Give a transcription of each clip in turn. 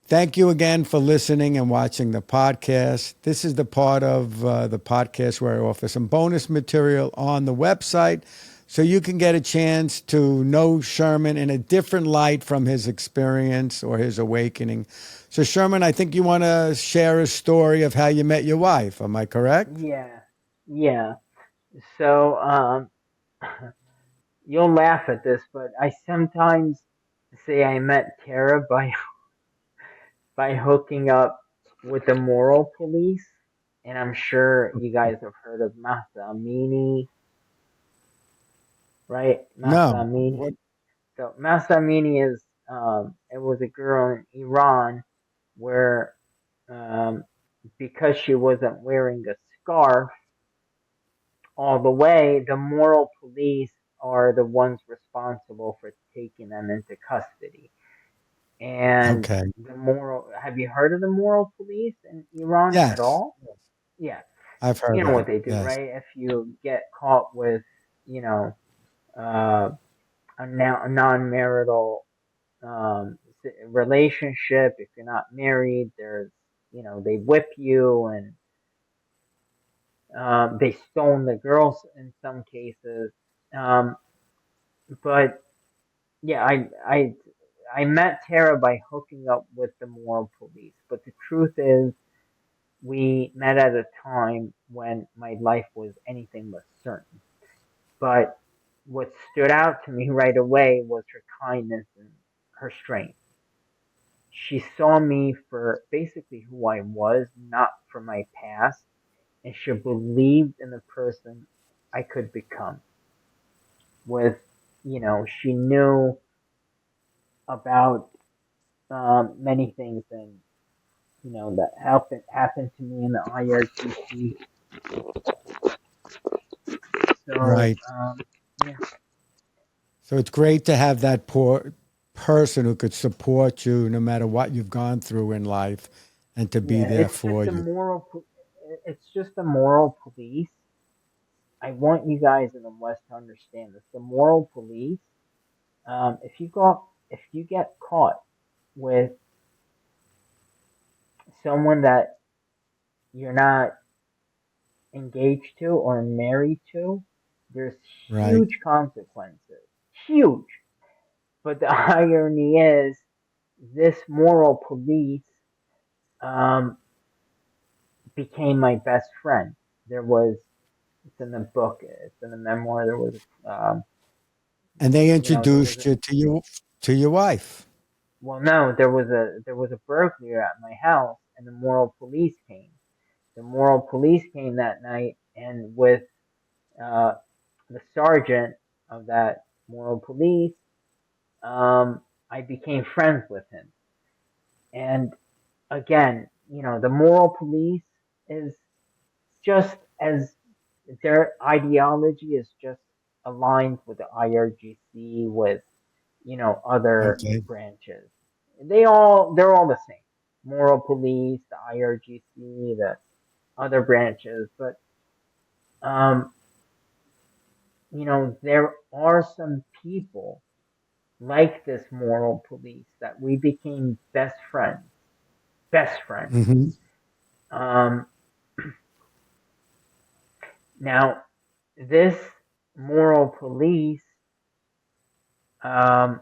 Thank you again for listening and watching the podcast. This is the part of the podcast where I offer some bonus material on the website so you can get a chance to know Sherman in a different light from his experience or his awakening. So, Sherman, I think you want to share a story of how you met your wife. Am I correct? Yeah, yeah. So, you'll laugh at this, but I sometimes say I met Tara by hooking up with the moral police, and I'm sure you guys have heard of Masa Amini, right? Masa No. Amini. What? So Masa Amini is it was a girl in Iran where um, because she wasn't wearing a scarf all the way, the moral police are the ones responsible for taking them into custody. And Okay. have you heard of the moral police in Iran at Yes, all? Yeah. I've You heard know of what it. they do, Yes. right? If you get caught with, you know, uh, a non-marital relationship, if you're not married, they whip you and they stone the girls in some cases. Um, but yeah, I met Tara by hooking up with the moral police. But the truth is, we met at a time when my life was anything but certain. But what stood out to me right away was her kindness and her strength. She saw me for basically who I was, not for my past, and she believed in the person I could become. With, she knew about many things and that happened to me in the IRGC. So Right. yeah, So it's great to have that poor person who could support you no matter what you've gone through in life and to be yeah, there for you. it's just the moral police. I want you guys in the West to understand this. The moral police. If you get caught with someone that you're not engaged to or married to, there's Right. huge consequences. Huge. But the irony is, this moral police um, became my best friend. There was, it's in the book, it's in the memoir. And they There was introduced you to your wife. well, no, there was a burglary at my house, and the moral police came. The moral police came that night, and with uh, the sergeant of that moral police, I became friends with him. And again, the moral police is just as their ideology is just aligned with the IRGC, with other Okay. branches. They're all the same. Moral police, the IRGC, the other branches, but um, there are some people like this moral police that we became best friends. Best friends. Hmm. Um, Now, this moral police, um,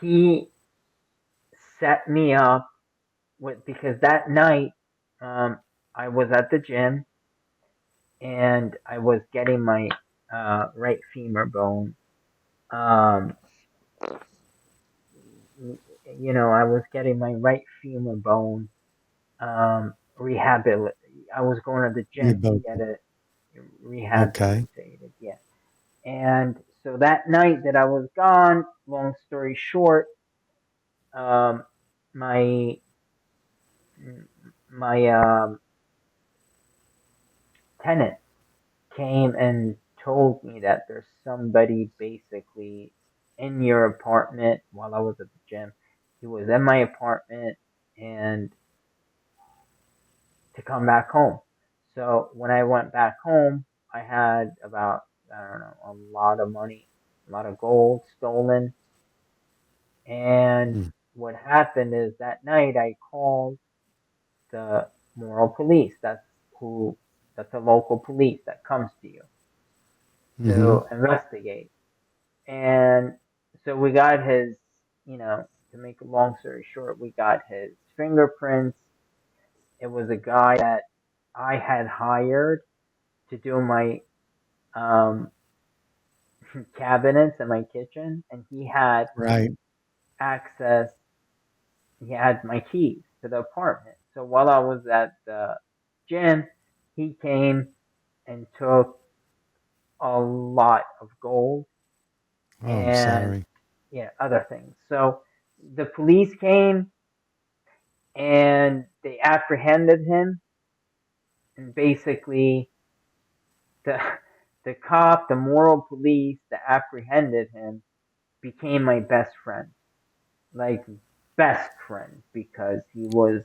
he set me up with because that night um, I was at the gym and I was getting my right femur bone. Um, I was getting my right femur bone rehabilitated. I was going to the You gym to both. get it Okay. rehabilitated. Yeah. And so that night that I was gone, long story short, um, my my tenant came and told me that there's somebody basically in your apartment while I was at the gym. He was in my apartment and to come back home. So when I went back home, I had about, I don't know, a lot of money, a lot of gold stolen. And Mm. what happened is that night I called the moral police. Who that's the local police that comes to you Mm-hmm. to investigate. And so we got his, to make a long story short, we got his fingerprints. It was a guy that I had hired to do my um, cabinets in my kitchen, and he had Right. access. He had my keys to the apartment. So while I was at the gym, he came and took a lot of gold Oh, I'm and sorry. other things. So the police came and they apprehended him, and basically the the moral police that apprehended him became my best friend, like best friend, because he was,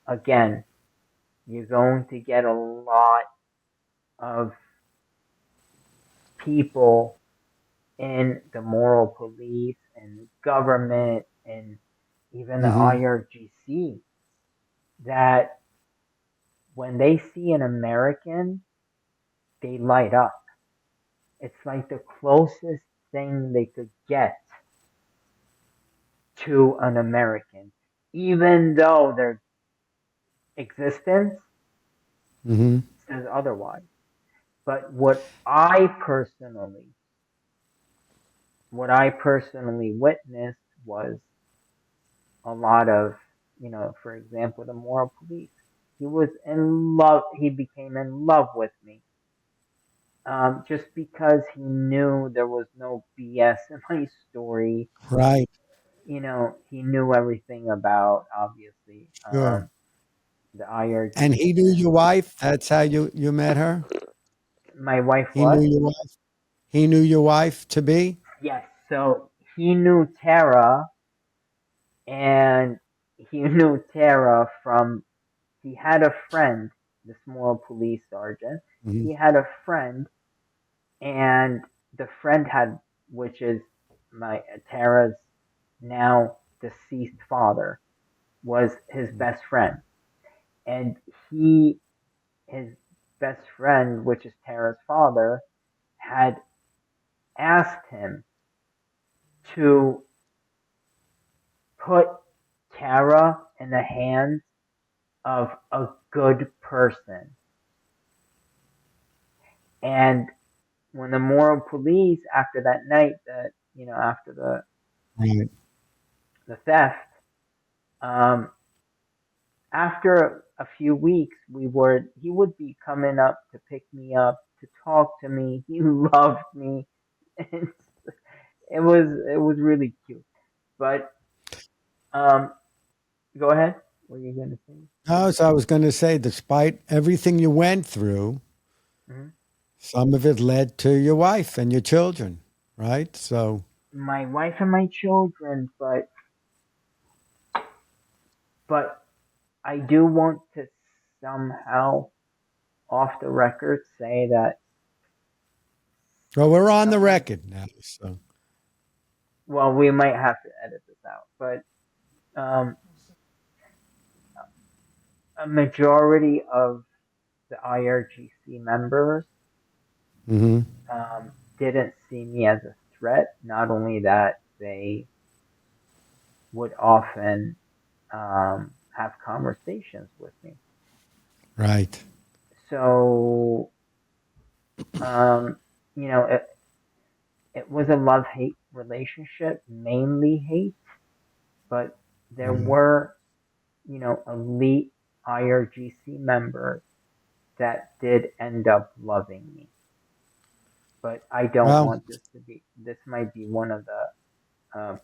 again, you're going to get a lot of people in the moral police and government and even the Mm-hmm. IRGC that when they see an American, they light up. It's like the closest thing they could get to an American, even though their existence Mm-hmm. says otherwise. But what I personally witnessed was a lot of, for example, the moral police. He was in love. He became in love with me, just because he knew there was no BS in my story. Right. He knew everything about, obviously, Sure. the And he knew IRGC. your wife. That's how you met her. My wife, He knew what? your wife. He knew your wife to be. Yes. So he knew Tara, and he knew Tara from. He had a friend, this moral police sergeant. Mm-hmm. He had a friend, and the friend had, which is my Tara's now deceased father, was his best friend, and his best friend, which is Tara's father, had asked him to put Tara in the hands of a good person. And when the moral police, after that night, after Right. the theft, um, after a few weeks, he would be coming up to pick me up, to talk to me. He loved me. And it was really cute. But um, go ahead. What are you gonna say? No, so I was going to say, despite everything you went through, Hmm. some of it led to your wife and your children, right? So, My wife and my children, but I do want to somehow, off the record, say that well, we're on the some of, record now. So, well, we might have to edit this out, but um, a majority of the IRGC members hmm, didn't see me as a threat. Not only that, they would often have conversations with me. right. So, um, you know, it was a love hate relationship, mainly hate, but there Hmm. were, elite IRGC members that did end up loving me. But I don't Well, want this might be one of the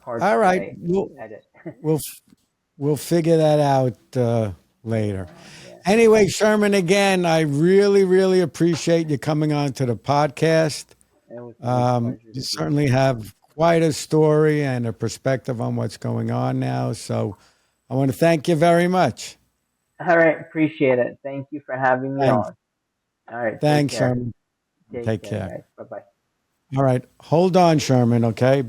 parts all that right. I edit. We'll we'll figure that out later. Yeah, Anyway, Sherman, again, I really, really appreciate you coming on to the podcast. it was my pleasure You speaking certainly with you. have quite a story and a perspective on what's going on now. So I want to thank you very much. All right, appreciate it. Thank you for having me Thanks. on. All right, take Thanks, care. Sherman. Take Take care, care. guys. Bye bye. All right. Hold on, Sherman, okay?